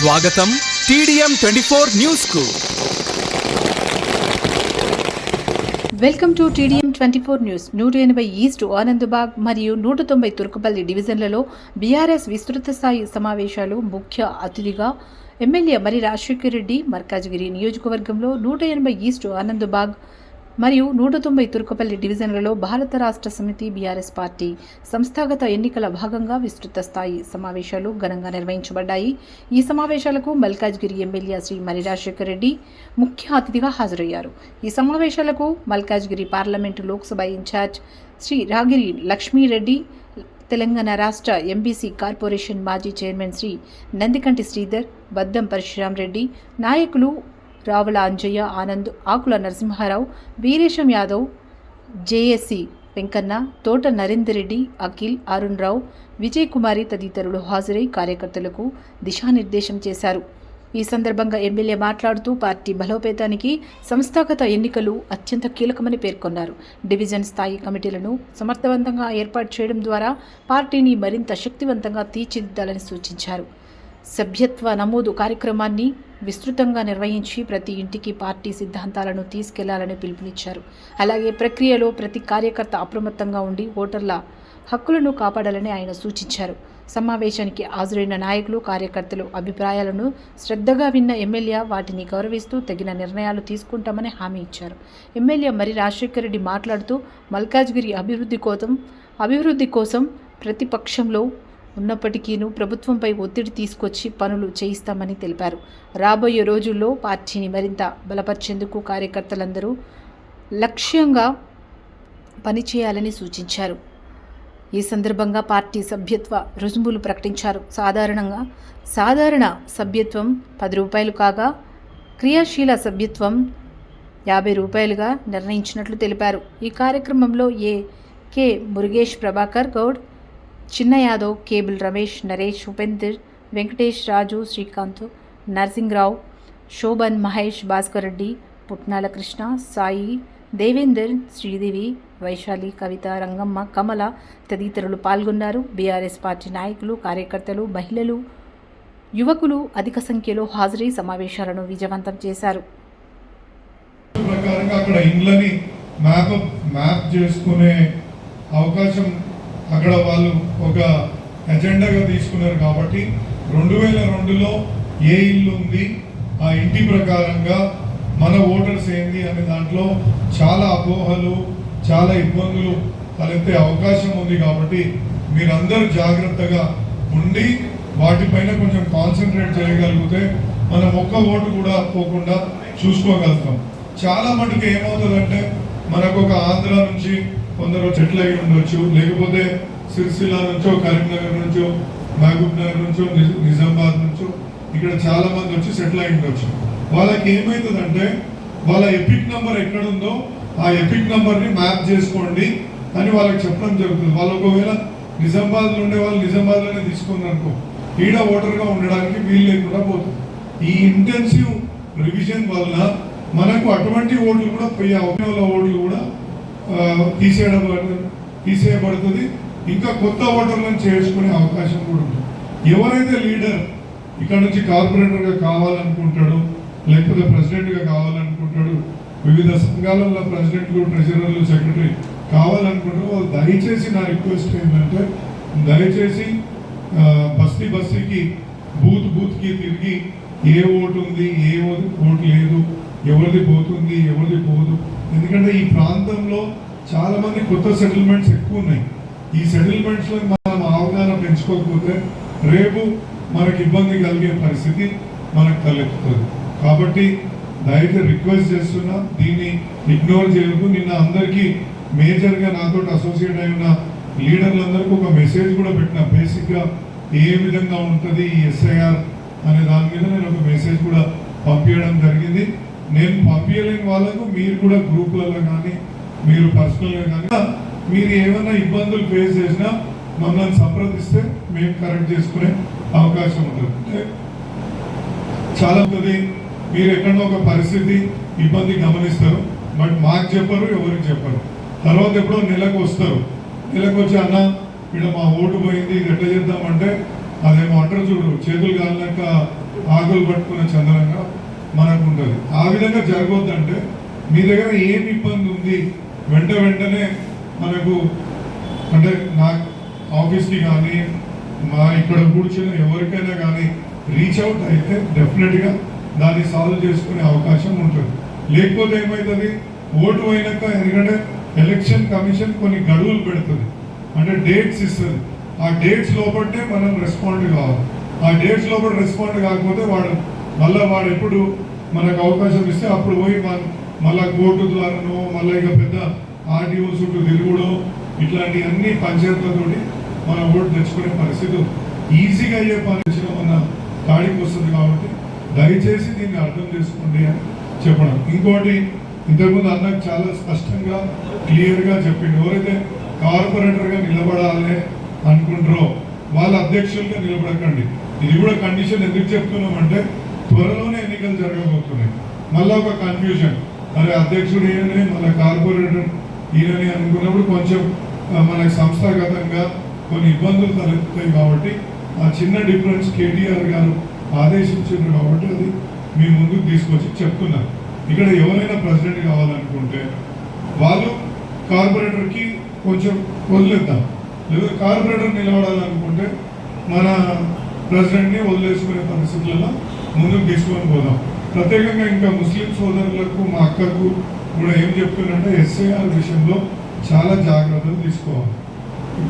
స్వాగతం TDM 24 news కు. Welcome to TDM 24 news. 180 east Anandbagh మరియు 190 తుర్కపల్లి డివిజన్లలో బీఆర్ఎస్ విస్తృత స్థాయి సమావేశాలు. ముఖ్య అతిథిగా ఎమ్మెల్యే మరి రాజశేఖర్ రెడ్డి. మల్కాజ్గిరి నియోజకవర్గంలో 180 ఈస్ట్ ఆనందబాగ్ మరియు 190 తుర్కపల్లి డివిజన్లలో భారత రాష్ట్ర సమితి బీఆర్ఎస్ పార్టీ సంస్థాగత ఎన్నికల భాగంగా విస్తృత స్థాయి సమావేశాలు ఘనంగా నిర్వహించబడ్డాయి. ఈ సమావేశాలకు మల్కాజ్గిరి ఎమ్మెల్యే శ్రీ మరి రాజశేఖర్ రెడ్డి ముఖ్య అతిథిగా హాజరయ్యారు. ఈ సమావేశాలకు మల్కాజ్గిరి పార్లమెంటు లోక్సభ ఇన్ఛార్జ్ శ్రీ రాగిరి లక్ష్మీరెడ్డి, తెలంగాణ రాష్ట్ర ఎంబీసీ కార్పొరేషన్ మాజీ చైర్మన్ శ్రీ నందికంటి శ్రీధర్, బద్దం పరశురాం రెడ్డి, నాయకులు రావుల అంజయ్య, ఆనంద్, ఆకుల నరసింహారావు, వీరేశం యాదవ్, జేఏసీ వెంకన్న, తోట నరేందర్ రెడ్డి, అఖిల్, అరుణ్ రావు, విజయ్ కుమారి తదితరులు హాజరై కార్యకర్తలకు దిశానిర్దేశం చేశారు. ఈ సందర్భంగా ఎమ్మెల్యే మాట్లాడుతూ పార్టీ బలోపేతానికి సంస్థాగత ఎన్నికలు అత్యంత కీలకమని పేర్కొన్నారు. డివిజన్ స్థాయి కమిటీలను సమర్థవంతంగా ఏర్పాటు చేయడం ద్వారా పార్టీని మరింత శక్తివంతంగా తీర్చిదిద్దాలని సూచించారు. సభ్యత్వ నమోదు కార్యక్రమాన్ని విస్తృతంగా నిర్వహించి ప్రతి ఇంటికి పార్టీ సిద్ధాంతాలను తీసుకెళ్లాలని పిలుపునిచ్చారు. అలాగే ప్రక్రియలో ప్రతి కార్యకర్త అప్రమత్తంగా ఉండి ఓటర్ల హక్కులను కాపాడాలని ఆయన సూచించారు. సమావేశానికి హాజరైన నాయకులు, కార్యకర్తలు అభిప్రాయాలను శ్రద్ధగా విన్న ఎమ్మెల్యే వాటిని గౌరవిస్తూ తగిన నిర్ణయాలు తీసుకుంటామని హామీ ఇచ్చారు. ఎమ్మెల్యే మరి రాజశేఖర్ రెడ్డి మాట్లాడుతూ మల్కాజ్గిరి అభివృద్ధి కోసం ప్రతిపక్షంలో ఉన్నప్పటికీనూ ప్రభుత్వంపై ఒత్తిడి తీసుకొచ్చి పనులు చేయిస్తామని తెలిపారు. రాబోయే రోజుల్లో పార్టీని మరింత బలపరిచేందుకు కార్యకర్తలందరూ లక్ష్యంగా పనిచేయాలని సూచించారు. ఈ సందర్భంగా పార్టీ సభ్యత్వ రుజువులు ప్రకటించారు. సాధారణ సభ్యత్వం 10 రూపాయలు కాగా క్రియాశీల సభ్యత్వం 50 రూపాయలుగా నిర్ణయించినట్లు తెలిపారు. ఈ కార్యక్రమంలో కె మురుగేష్, ప్రభాకర్ గౌడ్, చిన్న యాదవ్, కేబుల్ రమేష్, నరేష్, ఉపేందర్, వెంకటేష్, రాజు, శ్రీకాంత్, నరసింగరావు, శోభన్, మహేష్, భాస్కర్ రెడ్డి, పుట్నాల కృష్ణ, సాయి, దేవేందర్, శ్రీదేవి, వైశాలి, కవిత, రంగమ్మ, కమల తదితరులు పాల్గొన్నారు. బీఆర్ఎస్ పార్టీ నాయకులు, కార్యకర్తలు, మహిళలు, యువకులు అధిక సంఖ్యలో హాజరై సమావేశాలను విజయవంతం చేశారు. అక్కడ ఇండ్లని మ్యాప్ చేసుకునే అవకాశం అక్కడ వాళ్ళు ఒక ఎజెండాగా తీసుకున్నారు. కాబట్టి 2002లో ఏ ఇల్లు ఉంది, ఆ ఇంటి ప్రకారంగా మన ఓటర్స్ ఏంది అనే దాంట్లో చాలా అపోహలు, చాలా ఇబ్బందులు తలెత్తే అవకాశం ఉంది. కాబట్టి మీరందరూ జాగ్రత్తగా ఉండి వాటిపైన కొంచెం కాన్సన్ట్రేట్ చేయగలిగితే మనం ఒక్క ఓటు కూడా పోకుండా చూసుకోగలుగుతాం. చాలా మటుకు ఏమవుతుందంటే మనకు ఒక ఆంధ్ర నుంచి కొందరు సెటిల్ అయి ఉండొచ్చు, లేకపోతే సిరిసిల్ల నుంచో, కరీంనగర్ నుంచో, మహబూబ్ నగర్ నుంచో, నిజామాబాద్ నుంచో ఇక్కడ చాలా మంది వచ్చి సెటిల్ అయి ఉండొచ్చు. వాళ్ళకి ఏమవుతుందంటే వాళ్ళ ఎపిక్ నెంబర్ ఎక్కడుందో ఆ ఎపిక్ నెంబర్ని మ్యాప్ చేసుకోండి అని వాళ్ళకి చెప్పడం జరుగుతుంది. వాళ్ళు ఒకవేళ నిజామాబాద్లో ఉండే వాళ్ళు నిజామాబాద్లోనే తీసుకున్నారనుకో, ఈడ ఓటర్గా ఉండడానికి వీలు లేకుండా పోతుంది. ఈ ఇంటెన్సివ్ రివిజన్ వల్ల మనకు అటువంటి ఓట్లు కూడా పోయే అవకాశాల ఓట్లు కూడా తీసేయబడుతుంది. ఇంకా కొత్త ఓటర్లను చేసుకునే అవకాశం కూడా ఉంటుంది. ఎవరైతే లీడర్ ఇక్కడ నుంచి కార్పొరేటర్గా కావాలనుకుంటాడు, లేకపోతే ప్రెసిడెంట్గా కావాలనుకుంటాడు, వివిధ సంఘాలలో ప్రెసిడెంట్లు, ట్రెజరర్లు, సెక్రటరీ కావాలనుకుంటారు, వాళ్ళు దయచేసి నా రిక్వెస్ట్ ఏంటంటే దయచేసి బస్తీకి బూత్కి తిరిగి ఏ ఓటు ఉంది, ఏ ఓటు లేదు, ఎవరిది పోతుంది, ఎవరిది పోదు. ఎందుకంటే ఈ ప్రాంతంలో చాలా మంది కొత్త సెటిల్మెంట్స్ ఎక్కువ ఉన్నాయి. ఈ సెటిల్మెంట్స్లో మనం అవగాహన పెంచుకోకపోతే రేపు మనకు ఇబ్బంది కలిగే పరిస్థితి మనకు తలెత్తుతుంది. కాబట్టి దయచేసి రిక్వెస్ట్ చేస్తున్నా, దీన్ని ఇగ్నోర్ చేయదు. నిన్న అందరికీ మేజర్గా నాతో అసోసియేట్ అయిన లీడర్లందరికీ ఒక మెసేజ్ కూడా పెట్టిన, బేసిక్గా ఏ విధంగా ఉంటుంది ఈ SIR అనే దాని మీద నేను ఒక మెసేజ్ కూడా పంపించడం జరిగింది. నేను పంపించలేని వాళ్ళకు మీరు కూడా గ్రూప్లలో కానీ మీరు పర్సనల్గా కానీ మీరు ఏమైనా ఇబ్బందులు ఫేస్ చేసినా మమ్మల్ని సంప్రదిస్తే మేము కరెక్ట్ చేసుకునే అవకాశం ఉంటుంది. చాలా ఉంటుంది, మీరు ఎక్కడో ఒక పరిస్థితి ఇబ్బంది గమనిస్తారు, బట్ మాకు చెప్పరు, ఎవరికి చెప్పరు. తర్వాత ఎప్పుడో నెలకు వస్తారు, నెలకు వచ్చి అన్న ఇక్కడ మా ఓటు పోయింది, ఇది ఎట్లా చేద్దామంటే అదేమో అంటారు చూడు, చేతులు కాలినాక ఆకులు పట్టుకున్న చందనంగా మనకు ఉంటుంది. ఆ విధంగా జరగొద్దంటే మీ దగ్గర ఏం ఇబ్బంది ఉంది వెంటనే మనకు అంటే నా ఆఫీస్కి కానీ మా ఇక్కడ కూర్చున్న ఎవరికైనా కానీ రీచ్ అవుట్ అయితే డెఫినెట్గా దాన్ని సాల్వ్ చేసుకునే అవకాశం ఉంటుంది. లేకపోతే ఏమవుతుంది, ఓటు అయినాక ఎందుకంటే ఎలక్షన్ కమిషన్ కొన్ని గడువులు పెడుతుంది, అంటే డేట్స్ ఇస్తుంది. ఆ డేట్స్ లోపటే మనం రెస్పాండ్ కావాలి. ఆ డేట్స్ లోపల రెస్పాండ్ కాకపోతే వాడు ఎప్పుడు మనకు అవకాశం ఇస్తే అప్పుడు పోయి మళ్ళా కోర్టు ద్వారానో మళ్ళీ ఇక పెద్ద ఆర్డీఓ చుట్టూ తిరుగుడో ఇట్లాంటి అన్ని పంచాయతీలతోటి మన ఓటు తెచ్చుకునే పరిస్థితి ఈజీగా అయ్యే పని మన కాడికి వస్తుంది. కాబట్టి దయచేసి దీన్ని అర్థం చేసుకోండి అని చెప్పడం. ఇంకోటి, ఇంతకుముందు అన్నకు చాలా స్పష్టంగా క్లియర్గా చెప్పింది, ఎవరైతే కార్పొరేటర్గా నిలబడాలి అనుకుంటారో వాళ్ళ అధ్యక్షులుగా నిలబడకండి. ఇది కూడా కండిషన్ ఎందుకు చెప్తున్నామంటే త్వరలోనే ఎన్నికలు జరగబోతున్నాయి. మళ్ళీ ఒక కన్ఫ్యూజన్, మరి అధ్యక్షుడు ఈయననే మళ్ళీ కార్పొరేటర్ ఈయననే అనుకున్నప్పుడు కొంచెం మనకి సంస్థాగతంగా కొన్ని ఇబ్బందులు తలెత్తుతాయి. కాబట్టి ఆ చిన్న డిఫరెన్స్ కేటీఆర్ గారు ఆదేశించారు కాబట్టి అది మీ ముందుకు తీసుకొచ్చి చెప్తున్నారు. ఇక్కడ ఎవరైనా ప్రెసిడెంట్ కావాలనుకుంటే వాళ్ళు కార్పొరేటర్కి కొంచెం వదిలేద్దాం, లేదా కార్పొరేటర్ నిలబడాలనుకుంటే మన ప్రెసిడెంట్ని వదిలేసుకునే పరిస్థితులలో ముందుకు తీసుకొని పోదాం. ప్రత్యేకంగా ఇంకా ముస్లిం సోదరులకు మా అక్కకు కూడా ఏం చెప్తున్నంటే ఎస్ఐఆర్ విషయంలో చాలా జాగ్రత్తలు తీసుకోవాలి.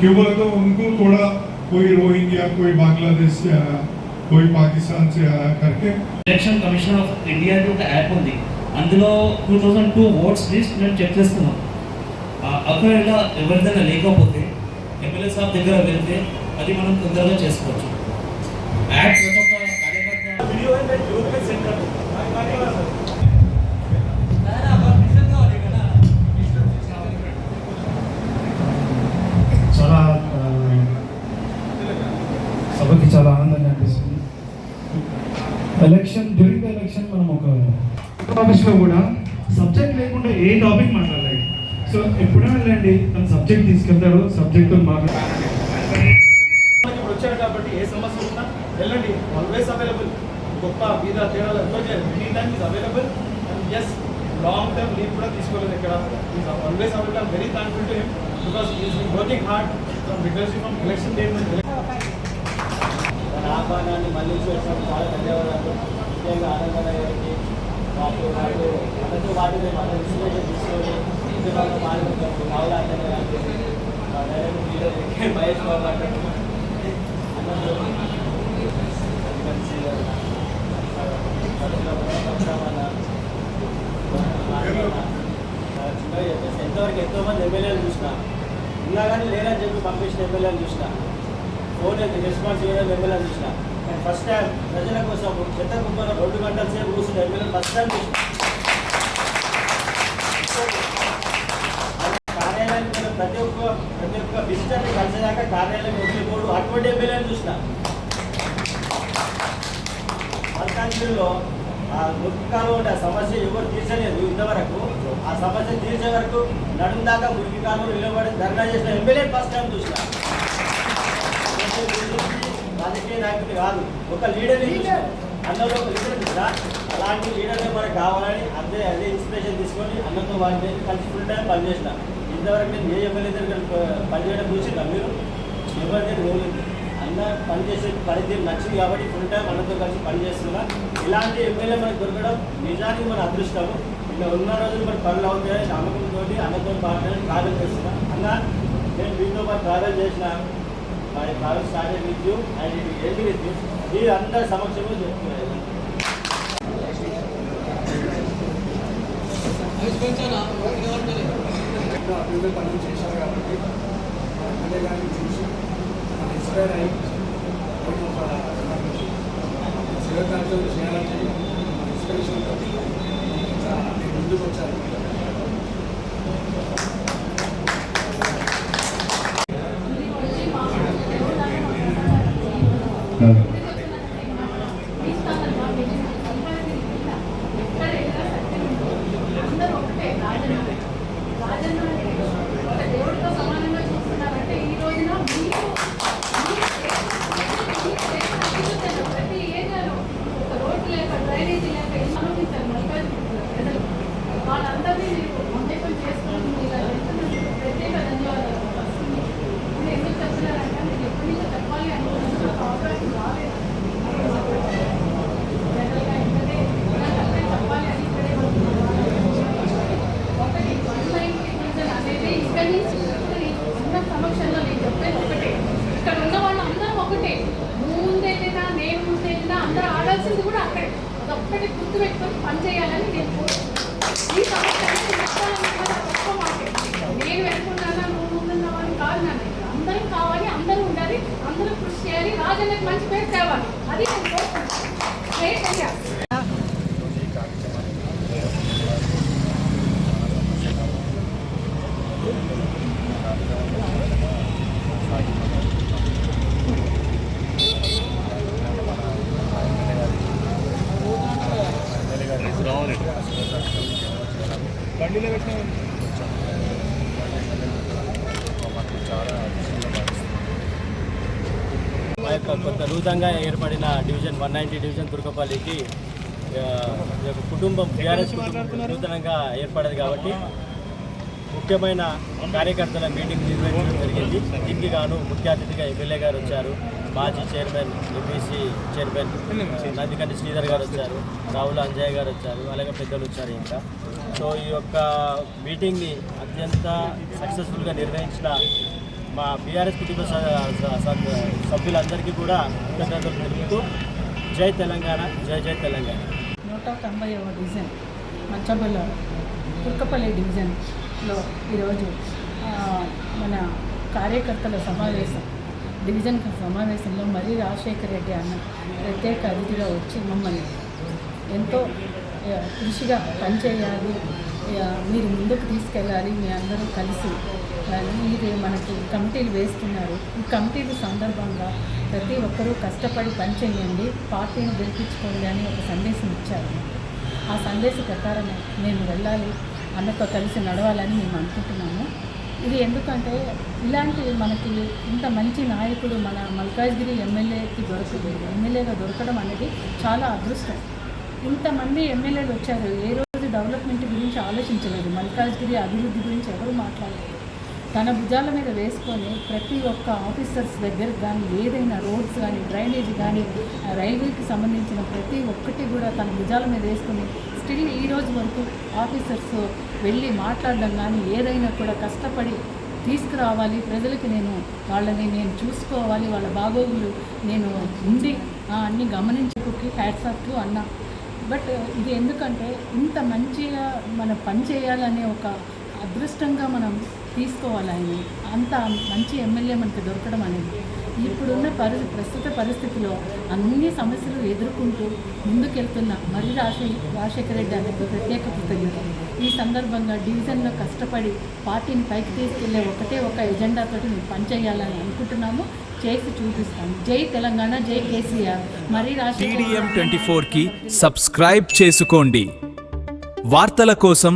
क्योंकि उनको थोड़ा कोई रोहिंग्या, कोई बांग्लादेश से आया, कोई पाकिस्तान से आया करके ఎలక్షన్ కమిషన్ ఆఫ్ ఇండియా ఒక యాప్ ఉంది. అందులో 2002 ఓట్స్ లిస్ట్ నేను చెక్ చేస్తున్నాను. ఒకవేళ ఎవరిదైనా లేకపోతే ఎమ్మెల్యే సాబ్ దగ్గర వెళ్తే అది మనం తొందరగా చేసుకోవచ్చు. యాప్ ప్రతి ఒక్క కార్యకర్త చాలా సభకి చాలా ఆనందంగా అనిపిస్తుంది. డ్యూరింగ్ ద ఎలక్షన్ మనం ఒక ఆఫీస్లో కూడా సబ్జెక్ట్ లేకుండా ఏ టాపిక్ మాట్లాడాలి. సో ఎప్పుడైనా వెళ్ళండి, తన సబ్జెక్ట్ తీసుకెళ్తాడు, సబ్జెక్ట్ మాట్లాడాలి. ఇప్పుడు వచ్చారు కాబట్టి ఏ సమస్య ఉన్నా వెళ్ళండి, ఆల్వేస్ అవైలబుల్. గొప్ప బీద తేడాలు any time is available. And yes, long term leave కూడా తీసుకోలేదు ఇక్కడ. Is always available. I'm very thankful to him because is been working hard from election day నుంచి. ఆహ్వానాన్ని మళ్ళీ చూసినప్పుడు చాలా ధన్యవాదాలు. ముఖ్యంగా ఆనందన గారికి మాకు మనతో పాటు మేము మన ఇన్స్పిరేషన్ తీసుకొని ఉద్యమంలో పాల్గొంటాము. రావుల ఆనంద గారికి, డైరెక్ట్ లీడర్ మహేష్ బాబు గారు, చిన్నగా చెప్పేసి ఎంతవరకు ఎంతోమంది ఎమ్మెల్యేలు చూసినా, ఉన్నా కానీ లేరని చెప్పి పంపించిన ఎమ్మెల్యేలు చూసినా, ఫోన్ రెస్పాన్స్ చేయడం ఎమ్మెల్యేలు చూసినా, కానీ ఫస్ట్ టైం ప్రజల కోసం చెత్త కుప్పలో 2 గంటల సేపు కూర్చున్న ఎమ్మెల్యే ఫస్ట్ టైం చూసిన. కార్యాలయానికి ప్రతి ఒక్క విజిటర్ని కలిసేదాకా కార్యాలయం వదిలిపోడు అటువంటి ఎమ్మెల్యేలు చూసిన. మల్కాజ్గిరిలో ఆ మురికికాలు ఉండే ఆ సమస్య ఎవరు తీర్చలేదు ఇంతవరకు. ఆ సమస్య తీర్చే వరకు నడుము దాకా మురికికాలు నిలబడి ధర్నా చేసిన ఎమ్మెల్యే ఫస్ట్ టైం చూసిన. రాజకీయ నాయకుడు కాదు, ఒక లీడర్ని చూసిన. అన్నలో ఒక లీడర్ చూసినా, అలాంటి లీడర్ని మనకు కావాలని అదే ఇన్స్పిరేషన్ తీసుకొని అన్నతో వాడిని కలిసి ఫుల్ టైం పనిచేసిన. ఇంతవరకు నేను ఏ ఎమ్మెల్యే దగ్గర పనిచేయడం చూసినా మీరు ఎవరి దగ్గర పోలేదు. అన్న పనిచేసే పనితీరు నచ్చింది కాబట్టి ఫుల్ టైం అన్నతో కలిసి పనిచేస్తున్నా. ఇలాంటి ఎమ్మెల్యే మనకు దొరకడం నిజానికి మన అదృష్టము. ఇలా ఉన్న రోజులు మనకు పనులు అవుతాయని నమ్మకంతో అన్నతో పాటు ట్రావెల్ చేస్తున్నా. అన్న, నేను మీతో పాటు ట్రావెల్ చేసిన, my travel started with you and it end with you. ఈ అందరి సమక్షంలో చెప్తున్నాను. అభివృద్ధి పనులు చేశారు కాబట్టి ఎమ్మెల్యే గారిని చూసి ఇన్స్పైర్ అయ్యి సేవ కార్యక్రమం చేయాలని ఇన్స్పిరేషన్తో ముందుకు వచ్చారు. ప్రతి ఏరియాలో ఒక అందరూ ఆడాల్సింది కూడా అక్కడే. అదొక్కటి గుర్తు పెట్టుకొని పనిచేయాలని నేను కోరుకుంటున్నాను. ఈ సమస్య అనేది నిష్కారణంగా గొప్ప మాట. నేను వెనుకున్నానా నువ్వు ముందున్నావని కాదు నన్ను. అందరం కావాలి, అందరూ ఉండాలి, అందరూ కృషి చేయాలి, రాజన్నకి మంచి పేరు తేవాలి. అది నేను కోరుకుంటున్నాను. గ్రేట్ అయ్యా. మా యొక్క కొత్త నూతనంగా ఏర్పడిన డివిజన్ 190 డివిజన్ తుర్కపల్లికి ఈ యొక్క కుటుంబం టీఆర్ఎస్ కుటుంబం నూతనంగా ఏర్పడదు కాబట్టి ముఖ్యమైన కార్యకర్తల మీటింగ్ నిర్వహించడం జరిగింది. దీనికి గాను ముఖ్య అతిథిగా ఎమ్మెల్యే గారు వచ్చారు, మాజీ chairman MPC chairman Nandikanti Sridhar గారు వచ్చారు, రావుల అంజయ్ గారు వచ్చారు, అలాగే పెద్దలు వచ్చారు. ఇంకా సో ఈ యొక్క మీటింగ్ని అత్యంత సక్సెస్ఫుల్గా నిర్వహించిన మా బీఆర్ఎస్ కుటుంబ సభ్యులందరికీ కూడా కృతజ్ఞతలు తెలుపుతూ జై తెలంగాణ, జై జై తెలంగాణ. 190వ డివిజన్ మంచబల్ల తుర్కపల్లి డివిజన్లో ఈరోజు మన కార్యకర్తల సమావేశం, డివిజన్ సమావేశంలో మర్రి రాజశేఖర రెడ్డి అన్న ప్రత్యేక అతిథిగా వచ్చి మమ్మల్ని ఎంతో కృషిగా పనిచేయాలి, మీరు ముందుకు తీసుకెళ్ళాలి, మీ అందరూ కలిసి ఇది మనకి కమిటీలు వేస్తున్నారు. ఈ కమిటీల సందర్భంగా ప్రతి ఒక్కరూ కష్టపడి పనిచేయండి, పార్టీని గెలిపించుకోండి అని ఒక సందేశం ఇచ్చారు. ఆ సందేశ ప్రకారం మేము వెళ్ళాలి, అన్నతో కలిసి నడవాలని మేము అనుకుంటున్నాము. ఇది ఎందుకంటే ఇలాంటి మనకి ఇంత మంచి నాయకుడు మన మల్కాజ్గిరి ఎమ్మెల్యేగా దొరకడం అనేది చాలా అదృష్టం. ఇంతమంది ఎమ్మెల్యేలు వచ్చారు, ఏ రోజు డెవలప్మెంట్ గురించి ఆలోచించలేదు, మల్కాజ్గిరి అభివృద్ధి గురించి ఎవరు మాట్లాడలేదు. తన భుజాల మీద వేసుకొని ప్రతి ఒక్క ఆఫీసర్స్ దగ్గరకు కానీ ఏదైనా రోడ్స్ కానీ డ్రైనేజ్ కానీ రైల్వేకి సంబంధించిన ప్రతి ఒక్కటి కూడా తన భుజాల మీద వేసుకొని స్టిల్ ఈ రోజు వరకు ఆఫీసర్స్ వెళ్ళి మాట్లాడడం కానీ ఏదైనా కూడా కష్టపడి తీసుకురావాలి, ప్రజలకి వాళ్ళని నేను చూసుకోవాలి, వాళ్ళ బాగోగులు నేను ఉండి అన్నీ గమనించుకుకి హ్యాట్స్ ఆఫ్ టు అన్న. బట్ ఇది ఎందుకంటే ఇంత మంచిగా మనం పని చేయాలనే ఒక అదృష్టంగా మనం తీసుకోవాలి. ఆయన అంత మంచి ఎమ్మెల్యే మనకు దొరకడం అనేది ఇప్పుడున్న ప్రస్తుత పరిస్థితిలో అన్ని సమస్యలు ఎదుర్కొంటూ ముందుకెళ్తున్న మర్రి రాజశేఖర రెడ్డి అనేది ప్రత్యేక కృతజ్ఞతలు. ఈ సందర్భంగా డివిజన్లో కష్టపడి పార్టీని పైకి తీసుకెళ్లే ఒక ఎజెండాతోటి మేము పనిచేయాలని అనుకుంటున్నాము, చేసి చూపిస్తాము. జై తెలంగాణ, జై కేసీఆర్. మర్రి రాజశేఖర TDM 24కి సబ్స్క్రైబ్ చేసుకోండి. వార్తల కోసం